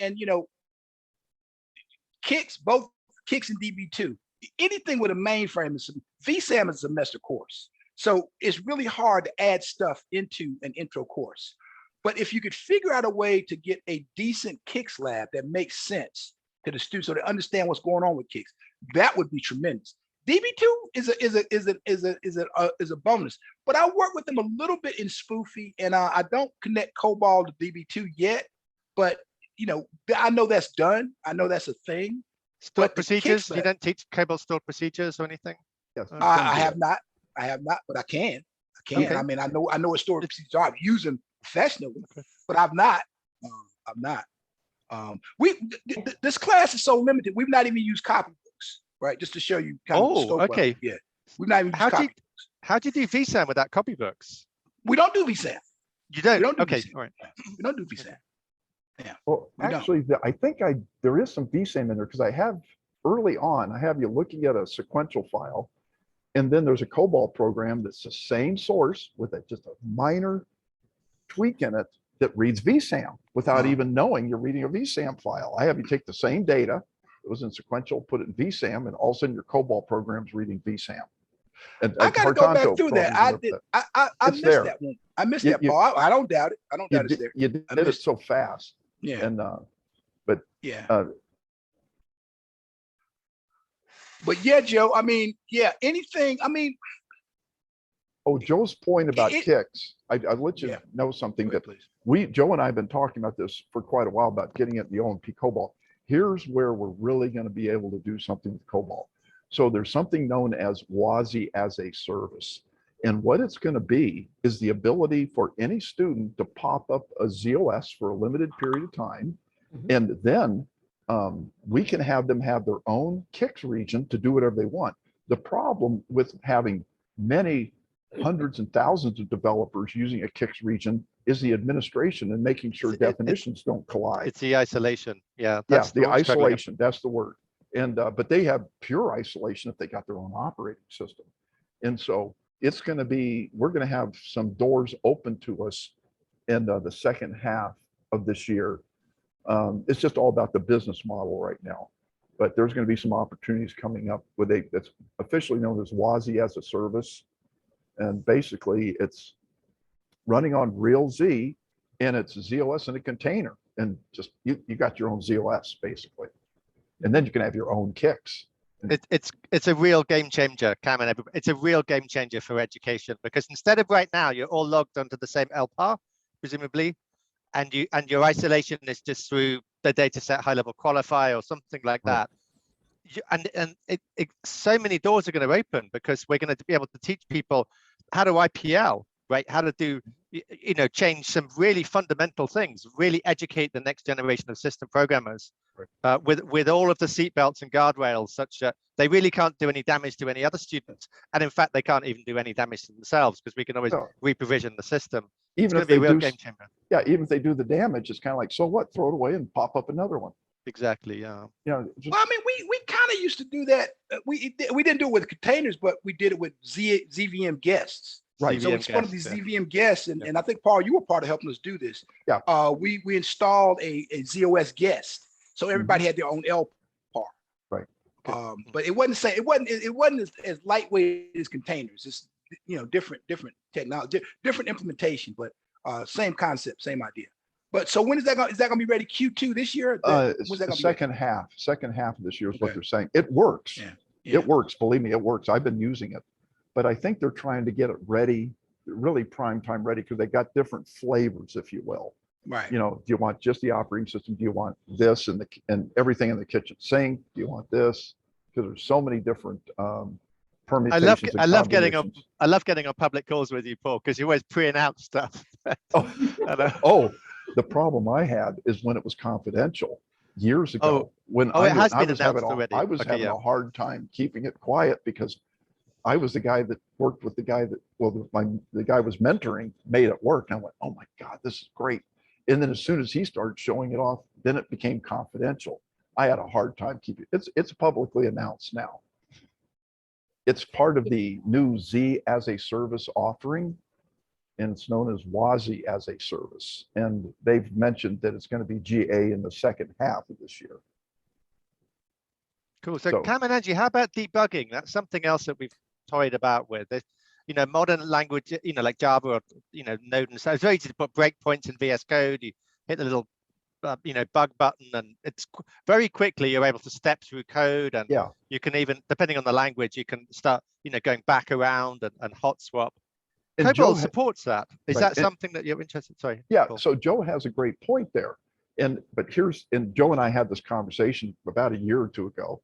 Kix, both Kix and DB2, anything with a mainframe VSAM is a semester course. So it's really hard to add stuff into an intro course. But if you could figure out a way to get a decent Kix lab that makes sense to the students so they understand what's going on with Kix, that would be tremendous. DB2 is a bonus, but I work with them a little bit in Spoofy, and I don't connect COBOL to DB2 yet. But I know that's done. I know that's a thing. Stored procedures. You don't teach COBOL stored procedures or anything? Yes. I have not, but I can. Okay. I mean, I know what stored procedures are. I'm using professionally, but I've not. This class is so limited. We've not even used copybooks. Right, just to show you kind of the scope okay. of it. Yeah, we're not even. How do you do VSAM without copybooks? We don't do VSAM. You don't? We don't do okay, VSAM. all right. We don't do VSAM. Yeah. Well, actually, I think there is some VSAM in there because I have early on, I have you looking at a sequential file And then there's a COBOL program that's the same source with just a minor tweak in it that reads VSAM without even knowing you're reading a VSAM file. I have you take the same data, it was in sequential, put it in VSAM, and all of a sudden your COBOL program's reading VSAM. And I got to go back through that. I missed there. that one. I missed that part. I don't doubt it. I don't doubt it's there. You did it so fast. Yeah. And yeah. But yeah, Joe, I mean, yeah, anything, I mean. Oh, Joe's point about kicks, I'd let you know something that Joe and I have been talking about this for quite a while about getting it in the OMP COBOL. Here's where we're really going to be able to do something with COBOL. So there's something known as WASI as a service. And what it's going to be is the ability for any student to pop up a ZOS for a limited period of time. And then we can have them have their own kicks region to do whatever they want. The problem with having many hundreds and thousands of developers using a kicks region is the administration and making sure definitions don't collide. It's the isolation. Yeah. That's the isolation. That's the word. And but they have pure isolation if they got their own operating system. And so it's going to be, we're going to have some doors open to us in the second half of this year. It's just all about the business model right now. But there's going to be some opportunities coming up with that's officially known as WASI as a service. And basically it's running on real Z, and it's ZOS in a container, and just you got your own ZOS basically. And then you can have your own kicks. It's a real game changer, Cam and everybody. It's a real game changer for education, because instead of right now, you're all logged onto the same LPAR, presumably, and your isolation is just through the dataset high-level qualifier or something like that. So many doors are going to open, because we're going to be able to teach people how to IPL, right? How to do, change some really fundamental things, really educate the next generation of system programmers with all of the seatbelts and guardrails, such that they really can't do any damage to any other students. And in fact, they can't even do any damage to themselves, because we can always reprovision the system. Even if they do, game changer. Yeah, even if they do the damage, it's kind of like, so what? Throw it away and pop up another one. Exactly. Yeah. Yeah. Well, I mean, we kind of used to do that. We didn't do it with containers, but we did it with ZVM guests. Right. So it's one of these ZVM guests, and I think Paul, you were part of helping us do this. Yeah. We installed a ZOS guest, so everybody had their own LPAR. Right. But it wasn't as lightweight as containers. It's different technology, different implementation, but same concept, same idea. But so when is that going to be ready? Q2 this year? When's that second half of this year is what they're saying. It works. Yeah. It works. Believe me, it works. I've been using it, but I think they're trying to get it ready, really prime time ready, because they got different flavors, if you will. Right. Do you want just the operating system? Do you want this and everything in the kitchen sink? Do you want this? Because there's so many different permutations. I love getting on public calls with you, Paul, because you always pre-announce stuff. The problem I had is when it was confidential years ago. I was having a hard time keeping it quiet, because I was the guy that worked with the guy that, the guy was mentoring, made it work. And I went, oh my God, this is great. And then as soon as he started showing it off, then it became confidential. I had a hard time keeping it. It's publicly announced now. It's part of the new Z as a service offering, and it's known as WASI as a service. And they've mentioned that it's going to be GA in the second half of this year. Cool. So Cam and Angie, how about debugging? That's something else that we've toyed about with. Modern language, like Java or, Node and so. It's very easy to put breakpoints in VS Code. You hit the little, bug button, and it's very quickly you're able to step through code, and you can even, depending on the language, you can start, going back around and hot swap. And COBOL supports that. Is that something that you're interested? Sorry. Yeah. Cool. So Joe has a great point there. And Joe and I had this conversation about a year or two ago.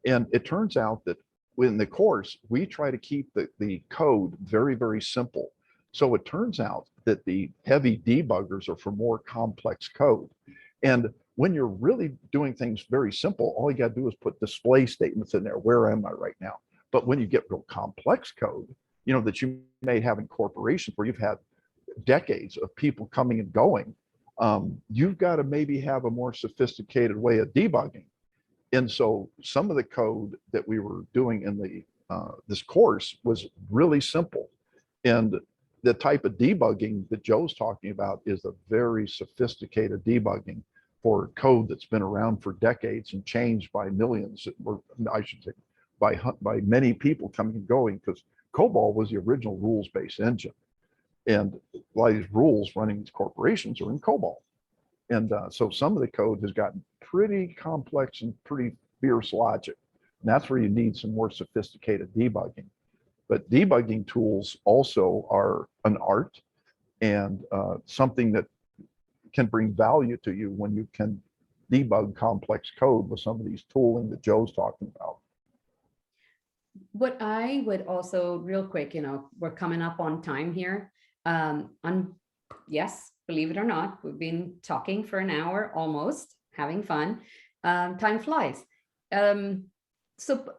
And it turns out that in the course, we try to keep the code very, very simple. So it turns out that the heavy debuggers are for more complex code. And when you're really doing things very simple, all you got to do is put display statements in there. Where am I right now? But when you get real complex code, that you may have in corporations where you've had decades of people coming and going, you've got to maybe have a more sophisticated way of debugging. And so some of the code that we were doing in the this course was really simple. And the type of debugging that Joe's talking about is a very sophisticated debugging for code that's been around for decades and changed by millions, or I should say, by many people coming and going, because COBOL was the original rules-based engine. And a lot of these rules running these corporations are in COBOL. And so some of the code has gotten pretty complex and pretty fierce logic. And that's where you need some more sophisticated debugging. But debugging tools also are an art and something that can bring value to you when you can debug complex code with some of these tooling that Joe's talking about. What I would also, real quick, we're coming up on time here. Yes, believe it or not, we've been talking for an hour almost, having fun. Time flies. So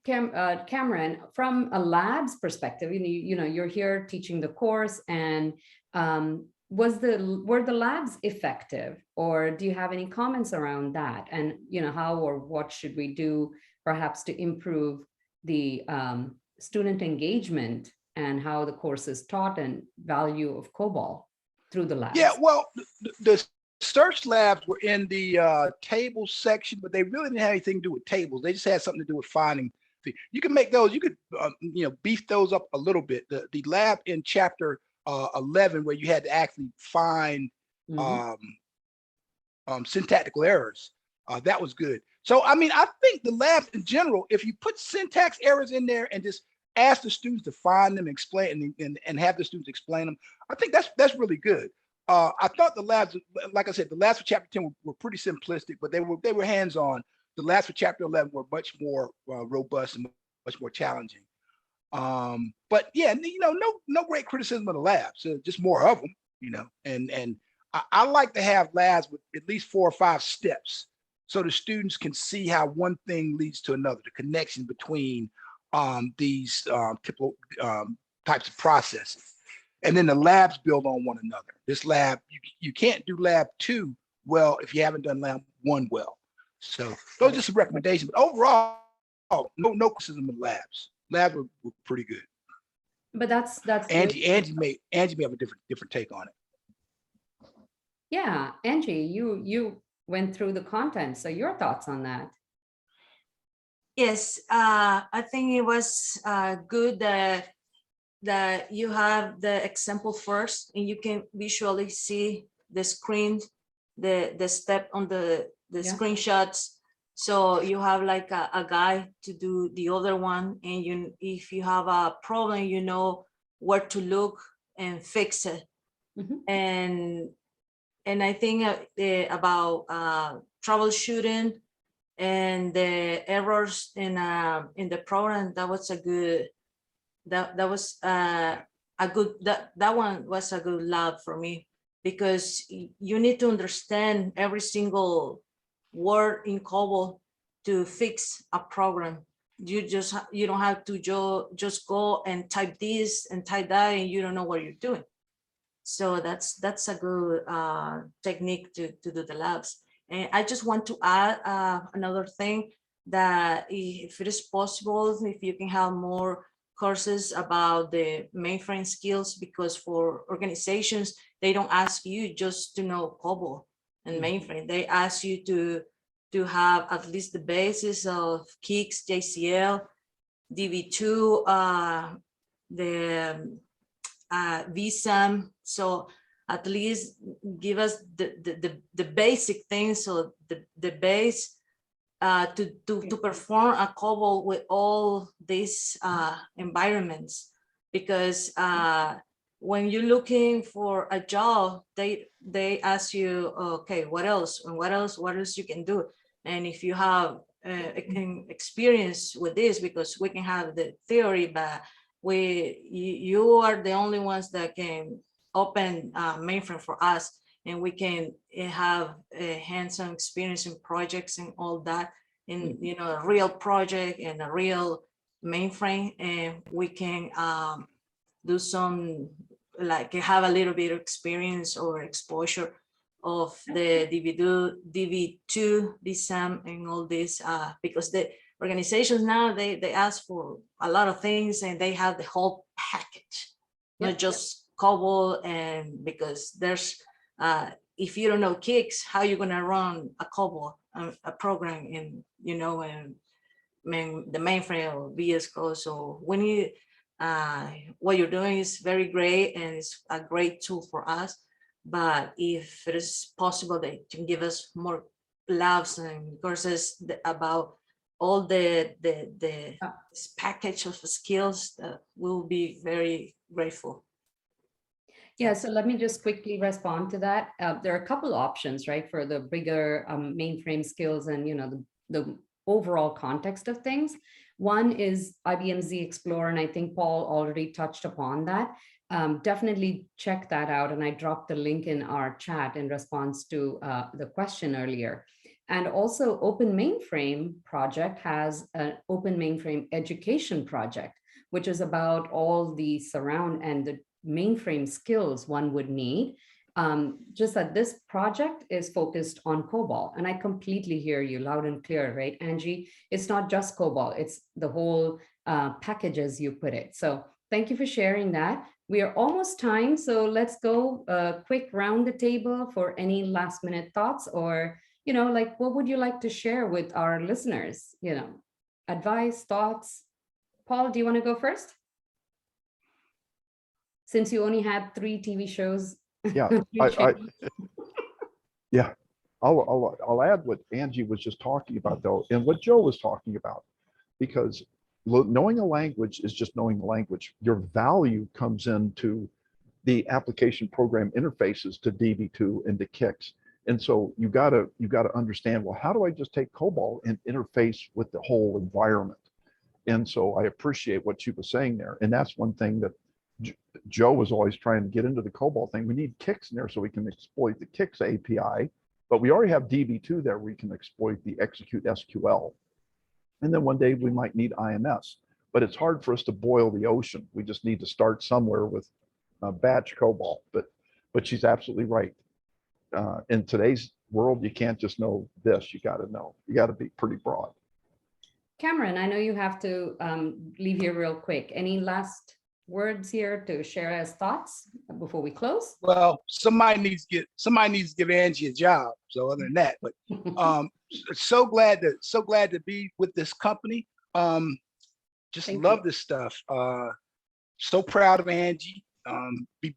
Cameron, from a lab's perspective, you're here teaching the course, and were the labs effective, or do you have any comments around that? And how or what should we do perhaps to improve the student engagement and how the course is taught and value of COBOL through the labs? Yeah, well, the search labs were in the table section, but they really didn't have anything to do with tables. They just had something to do with finding. You can make those, you could beef those up a little bit. The lab in chapter 11, where you had to actually find syntactical errors, that was good. So, I mean, I think the labs in general, if you put syntax errors in there and just ask the students to find them, explain, and have the students explain them, I think that's really good. I thought the labs, like I said, the labs for chapter 10 were pretty simplistic, but they were hands-on. The labs for chapter 11 were much more robust and much more challenging. But yeah, no great criticism of the labs, just more of them, and I like to have labs with at least 4 or 5 steps, so the students can see how one thing leads to another, the connection between these types of processes. And then the labs build on one another. This lab, you can't do lab 2 well if you haven't done lab 1 well. So those are just some recommendations. But overall, no criticism of labs. Labs were pretty good. But that's Angie may have a different take on it. Yeah, Angie, you went through the content, so your thoughts on that? Yes, I think it was good that you have the example first, and you can visually see the screen, the step on the screenshots. So you have like a guide to do the other one, and if you have a problem, you know where to look and fix it. And I think about troubleshooting and the errors in the program, that was a good, that one was a good lab for me, because you need to understand every single word in COBOL to fix a program. You don't have to just go and type this and type that, and you don't know what you're doing. So that's a good technique to do the labs. And I just want to add another thing, that if it is possible, if you can have more courses about the mainframe skills, because for organizations, they don't ask you just to know COBOL and mainframe. They ask you to have at least the basis of Kicks, JCL, DB2, the VSAM. So at least give us the basic things, so the base to perform a COBOL with all these environments. Because when you're looking for a job, they ask you, okay, what else you can do? And if you have experience with this, because we can have the theory, but you are the only ones that can open mainframe for us, and we can have a hands-on experience in projects and all that, in a real project and a real mainframe, and we can do some, like, have a little bit of experience or exposure of the DB2, VSAM, and all this, because organizations now, they ask for a lot of things and they have the whole package, Yep. not just COBOL. And because there's, if you don't know Kicks, how you gonna run a COBOL, a program in, and the mainframe or VS Code. So when you, what you're doing is very great and it's a great tool for us. But if it is possible that you can give us more labs and courses about all the this package of skills, we'll be very grateful. Yeah, so let me just quickly respond to that. There are a couple options, right, for the bigger mainframe skills and the overall context of things. One is IBM Z Explorer, and I think Paul already touched upon that. Definitely check that out, and I dropped the link in our chat in response to the question earlier. And also Open Mainframe project has an Open Mainframe education project, which is about all the surround and the mainframe skills one would need. Just that this project is focused on COBOL, and I completely hear you loud and clear, right, Angie? It's not just COBOL, it's the whole package as you put it. So thank you for sharing that. We are almost time, so let's go quick round the table for any last minute thoughts, or like what would you like to share with our listeners? Advice, thoughts. Paul, do you want to go first? Since you only had 3 TV shows. Yeah, yeah. I'll add what Angie was just talking about though, and what Joe was talking about, because knowing a language is just knowing the language. Your value comes into the application program interfaces to DB2 and to Kix. And so you gotta understand, well, how do I just take COBOL and interface with the whole environment? And so I appreciate what she was saying there. And that's one thing that Joe was always trying to get into the COBOL thing. We need Kix in there so we can exploit the Kix API, but we already have DB2 there. We can exploit the execute SQL. And then one day we might need IMS, but it's hard for us to boil the ocean. We just need to start somewhere with batch COBOL, but she's absolutely right. In today's world, you can't just know this, you got to be pretty broad. Cameron, I know you have to leave here real quick. Any last words here to share as thoughts before we close? Well, somebody needs to give Angie a job. So other than that, but so glad to be with this company. Just love this stuff. So proud of Angie. Be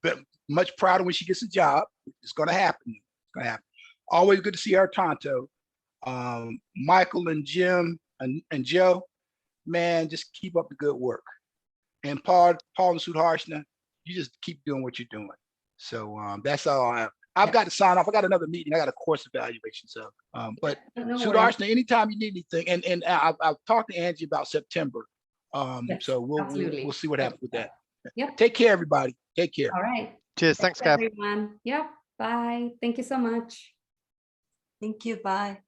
much prouder when she gets a job. It's gonna happen. It's gonna happen. Always good to see our Tonto. Michael and Jim and Joe, man, just keep up the good work. And Paul and Sudharshana, you just keep doing what you're doing. So that's all I have. I've got to sign off. I got another meeting. I got a course evaluation. So, but No Sudharshana, anytime you need anything, and I'll talk to Angie about September. Yes, So we'll see what happens with that. Yep. Take care, everybody. Take care. All right. Cheers. Thanks, Gav. everyone. Yep. Bye. Thank you so much. Thank you. Bye.